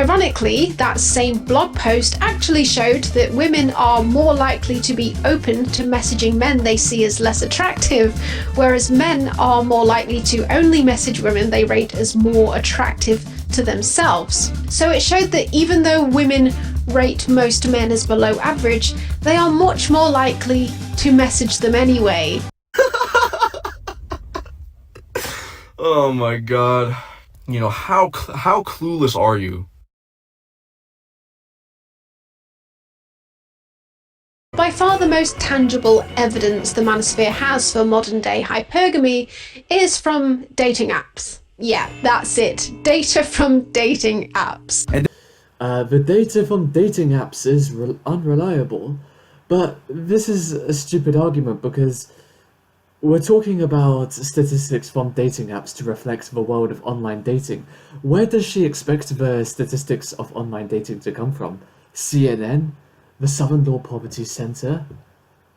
Ironically, that same blog post actually showed that women are more likely to be open to messaging men they see as less attractive, whereas men are more likely to only message women they rate as more attractive to themselves. So it showed that even though women rate most men as below average, they are much more likely to message them anyway. Oh my god. You know, how clueless are you? By far the most tangible evidence the manosphere has for modern day hypergamy is from dating apps. Yeah, that's it. Data from dating apps. The data from dating apps is unreliable, but this is a stupid argument because we're talking about statistics from dating apps to reflect the world of online dating. Where does she expect the statistics of online dating to come from? CNN? The Southern Law Poverty Center?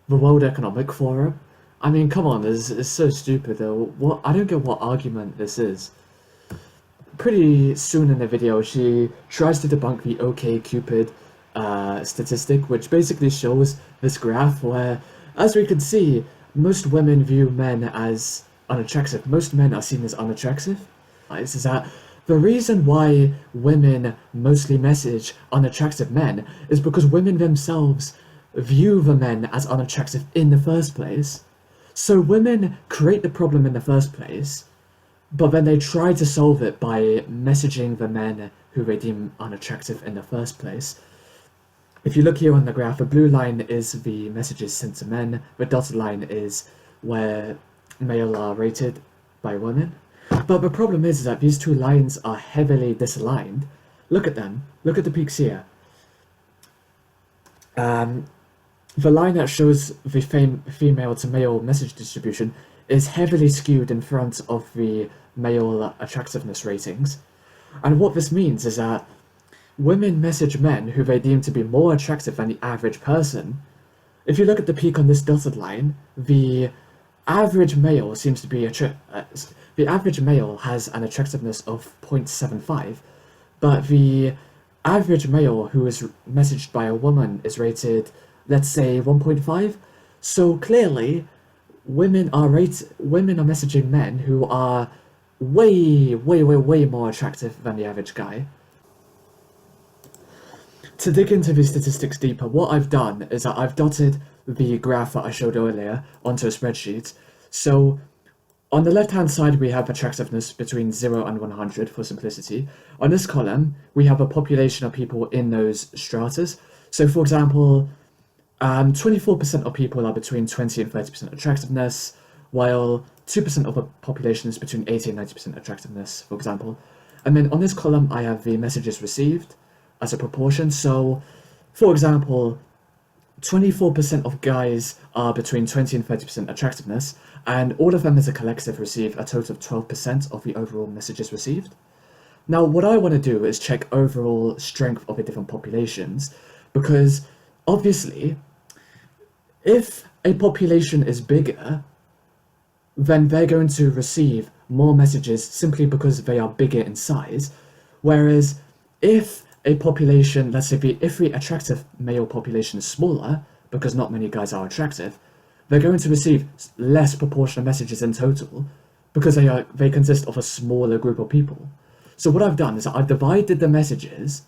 The World Economic Forum? I mean, come on, it's so stupid though. I don't get what argument this is. Pretty soon in the video, she tries to debunk the Cupid statistic, which basically shows this graph where, as we can see, most women view men as unattractive. Most men are seen as unattractive. Is that the reason why women mostly message unattractive men is because women themselves view the men as unattractive in the first place. So women create the problem in the first place, but then they try to solve it by messaging the men who they deem unattractive in the first place. If you look here on the graph, the blue line is the messages sent to men, the dotted line is where male are rated by women. But the problem is that these two lines are heavily disaligned. Look at them. Look at the peaks here. The line that shows the female to male message distribution is heavily skewed in front of the male attractiveness ratings. And what this means is that women message men who they deem to be more attractive than the average person. If you look at the peak on this dotted line, the average male seems to be the average male has an attractiveness of 0.75, but the average male who is messaged by a woman is rated, let's say, 1.5. So clearly, women are messaging men who are way more attractive than the average guy. To dig into the statistics deeper, what I've done is that I've dotted the graph that I showed earlier onto a spreadsheet. So on the left-hand side, we have attractiveness between 0 and 100 for simplicity. On this column, we have a population of people in those stratas. So for example, 24% of people are between 20 and 30% attractiveness, while 2% of the population is between 80 and 90% attractiveness, for example. And then on this column, I have the messages received as a proportion. So, for example, 24% of guys are between 20 and 30% attractiveness, and all of them as a collective receive a total of 12% of the overall messages received. Now, what I want to do is check overall strength of the different populations, because obviously, if a population is bigger, then they're going to receive more messages simply because they are bigger in size, whereas if a population, let's say if the attractive male population is smaller, because not many guys are attractive, they're going to receive less proportional messages in total, because they consist of a smaller group of people. So what I've done is I've divided the messages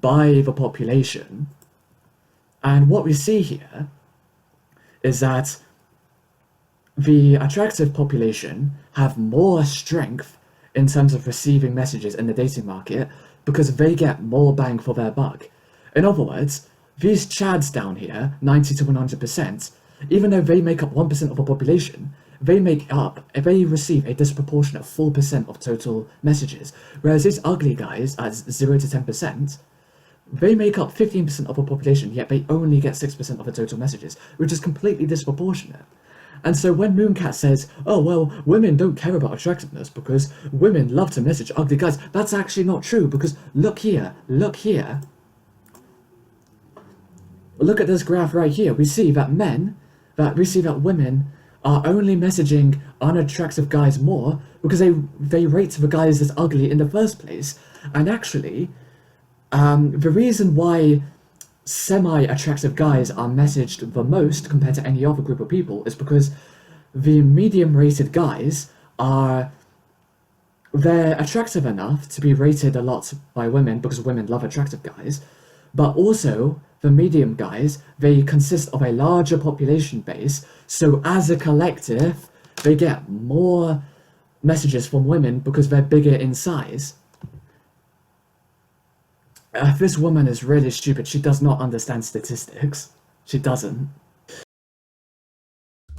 by the population, and what we see here is that the attractive population have more strength in terms of receiving messages in the dating market, because they get more bang for their buck. In other words, these chads down here, 90 to 100%, even though they make up 1% of the population, they receive a disproportionate 4% of total messages, whereas these ugly guys at 0 to 10%, they make up 15% of the population, yet they only get 6% of the total messages, which is completely disproportionate. And so when Munecat says, oh, well, women don't care about attractiveness because women love to message ugly guys, that's actually not true, because look here, look here. Look at this graph right here. We see that women are only messaging unattractive guys more because they rate the guys as ugly in the first place. And actually, The reason why semi-attractive guys are messaged the most compared to any other group of people is because the medium-rated guys are they're attractive enough to be rated a lot by women because women love attractive guys, but also the medium guys, they consist of a larger population base, so as a collective, they get more messages from women because they're bigger in size. This woman is really stupid. She does not understand statistics. She doesn't.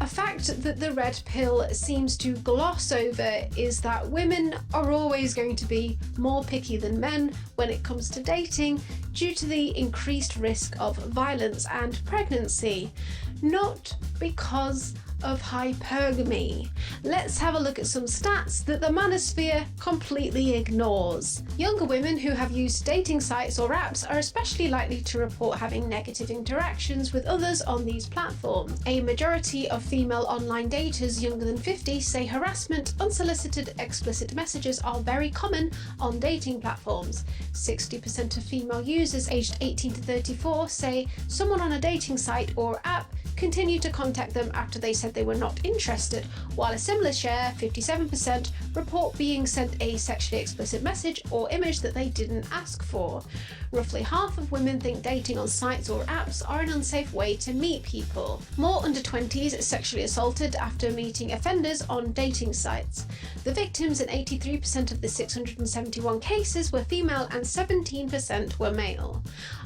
A fact that the red pill seems to gloss over is that women are always going to be more picky than men when it comes to dating due to the increased risk of violence and pregnancy, not because of hypergamy. Let's have a look at some stats that the manosphere completely ignores. Younger women who have used dating sites or apps are especially likely to report having negative interactions with others on these platforms. A majority of female online daters younger than 50 say harassment, unsolicited explicit messages are very common on dating platforms. 60% of female users aged 18 to 34 say someone on a dating site or app continued to contact them after they said they were not interested, while a similar share, 57%, report being sent a sexually explicit message or image that they didn't ask for. Roughly half of women think dating on sites or apps are an unsafe way to meet people. More under 20s sexually assaulted after meeting offenders on dating sites. The victims in 83% of the 671 cases were female and 17% were male.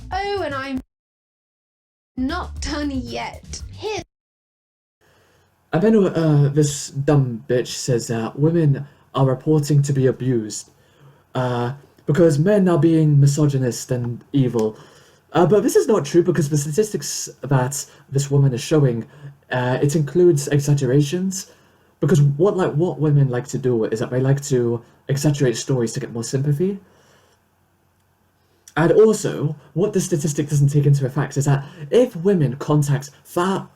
Oh, and I'm not done yet. Here. And then this dumb bitch says that women are reporting to be abused because men are being misogynist and evil. But this is not true because the statistics that this woman is showing, it includes exaggerations. Because what women like to do is that they like to exaggerate stories to get more sympathy. And also, what the statistic doesn't take into effect is that if women contact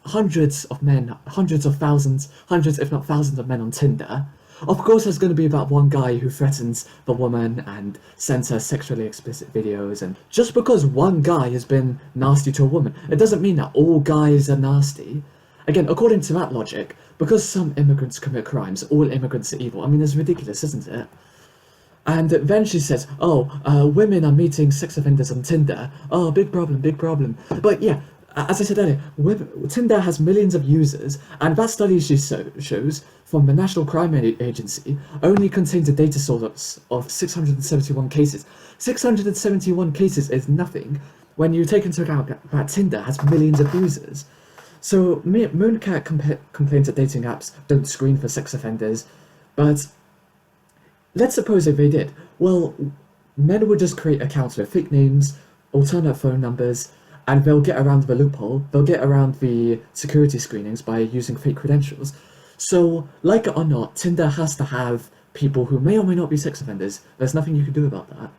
hundreds of men, hundreds of thousands, hundreds if not thousands of men on Tinder, of course there's going to be that one guy who threatens the woman and sends her sexually explicit videos. And just because one guy has been nasty to a woman, it doesn't mean that all guys are nasty. Again, according to that logic, because some immigrants commit crimes, all immigrants are evil. I mean, it's ridiculous, isn't it? And then she says, women are meeting sex offenders on Tinder. Oh, big problem, big problem. But yeah, as I said earlier, Tinder has millions of users, and that study she shows from the National Crime Agency only contains a data source of 671 cases. 671 cases is nothing when you take into account that Tinder has millions of users. So Munecat complains that dating apps don't screen for sex offenders, but let's suppose if they did. Well, men would just create accounts with fake names, alternate phone numbers, and they'll get around the loophole. They'll get around the security screenings by using fake credentials. So, like it or not, Tinder has to have people who may or may not be sex offenders. There's nothing you can do about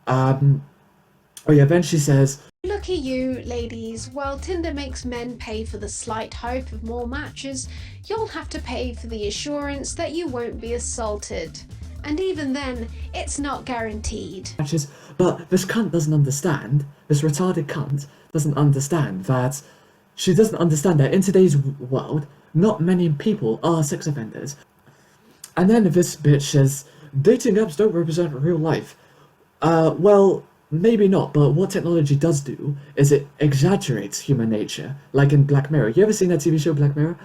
that. Oh yeah, then she says, Lucky you, ladies. While Tinder makes men pay for the slight hope of more matches, you'll have to pay for the assurance that you won't be assaulted. And even then, it's not guaranteed. matches, but this cunt doesn't understand, this retarded cunt doesn't understand that she doesn't understand that in today's world, not many people are sex offenders. And then this bitch says, dating apps don't represent real life. Well, maybe not, but what technology does do is it exaggerates human nature, like in Black Mirror. You ever seen that TV show, Black Mirror?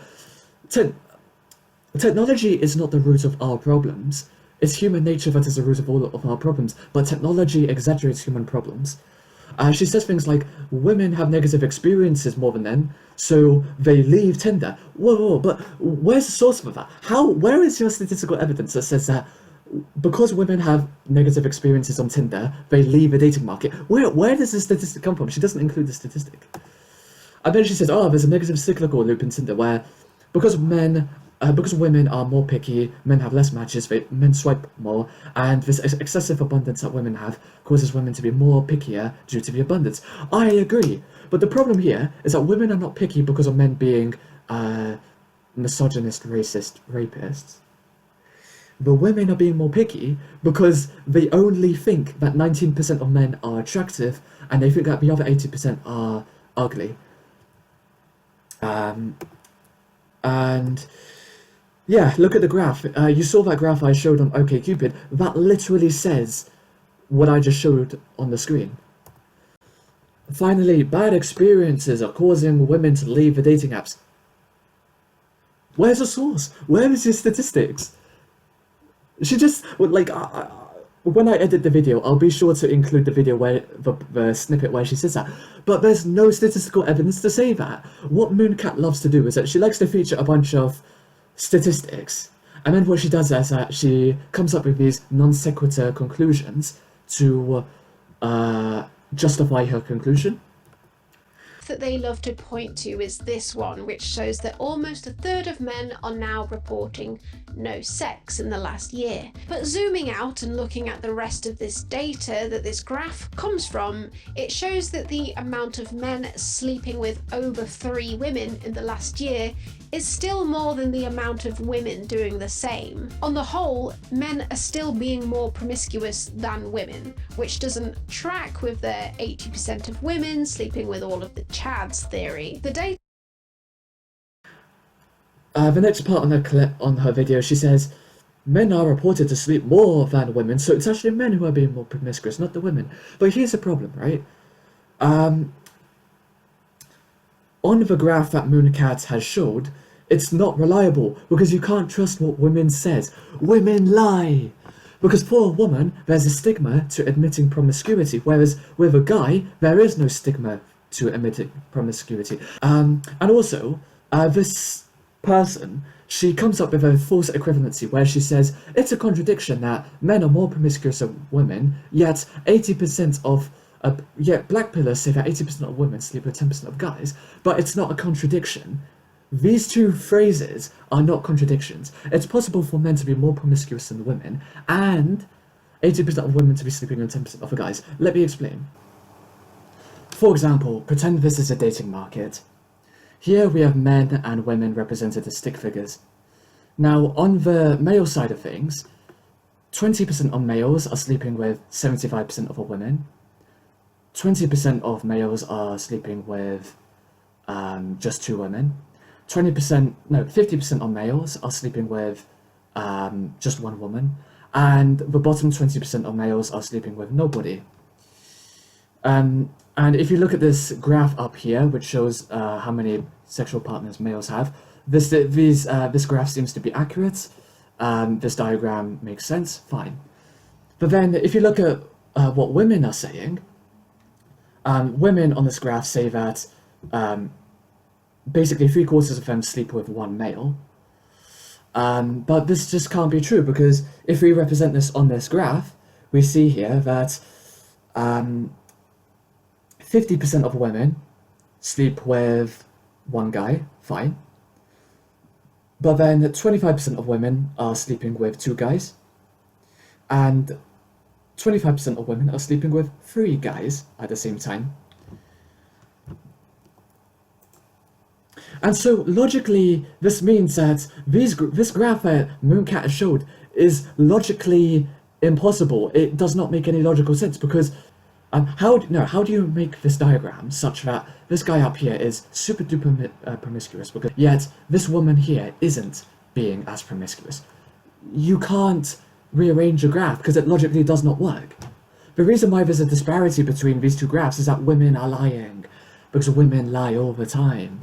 Technology is not the root of our problems. It's human nature that is the root of all of our problems, but technology exaggerates human problems. She says things like, women have negative experiences more than men, so they leave Tinder. Whoa, but where's the source for that? Where is your statistical evidence that says that because women have negative experiences on Tinder, they leave the dating market? Where does this statistic come from? She doesn't include the statistic. And then she says, there's a negative cyclical loop in Tinder where because women are more picky, men have less matches, men swipe more, and this excessive abundance that women have causes women to be more pickier due to the abundance. I agree, but the problem here is that women are not picky because of men being misogynist, racist, rapists. the women are being more picky because they only think that 19% of men are attractive and they think that the other 80% are ugly. And yeah, look at the graph. You saw that graph I showed on OkCupid. That literally says what I just showed on the screen. Finally, bad experiences are causing women to leave the dating apps. Where's the source? Where is your statistics? She just, like, when I edit the video, I'll be sure to include the video where the snippet where she says that. But there's no statistical evidence to say that. What Munecat loves to do is that she likes to feature a bunch of statistics, and then what she does is that she comes up with these non sequitur conclusions to justify her conclusion. That they love to point to is this one, which shows that almost a third of men are now reporting no sex in the last year. But zooming out and looking at the rest of this data that this graph comes from, it shows that the amount of men sleeping with over 3 women in the last year is still more than the amount of women doing the same. On the whole, men are still being more promiscuous than women, which doesn't track with their 80% of women sleeping with all of the Chads theory. The data. The next part on her video, she says, men are reported to sleep more than women, so it's actually men who are being more promiscuous, not the women. But here's the problem, right? On the graph that Munecat has showed, it's not reliable because you can't trust what women says. Women lie! Because for a woman, there's a stigma to admitting promiscuity, whereas with a guy, there is no stigma to admitting promiscuity. And also, this person, she comes up with a false equivalency where she says it's a contradiction that men are more promiscuous than women, yet 80% of yet blackpillers say that 80% of women sleep with 10% of guys, but it's not a contradiction. These two phrases are not contradictions. It's possible for men to be more promiscuous than women, and 80% of women to be sleeping with 10% of the guys. Let me explain. For example, pretend this is a dating market. Here we have men and women represented as stick figures. Now, on the male side of things, 20% of males are sleeping with 75% of women. 20% of males are sleeping with just 2 women. 50% of males are sleeping with just 1 woman. And the bottom 20% of males are sleeping with nobody. And if you look at this graph up here, which shows how many sexual partners males have, this graph seems to be accurate. This diagram makes sense, fine. But then if you look at what women are saying, women on this graph say that basically 3/4 of them sleep with 1 male. But this just can't be true, because if we represent this on this graph, we see here that 50% of women sleep with 1 guy, fine. But then 25% of women are sleeping with 2 guys, and 25% of women are sleeping with 3 guys at the same time. And so logically, this means that this graph that Munecat showed is logically impossible. It does not make any logical sense, because how do you make this diagram such that this guy up here is super duper promiscuous, because yet this woman here isn't being as promiscuous? You can't rearrange a graph because it logically does not work. The reason why there's a disparity between these two graphs is that women are lying, because women lie all the time.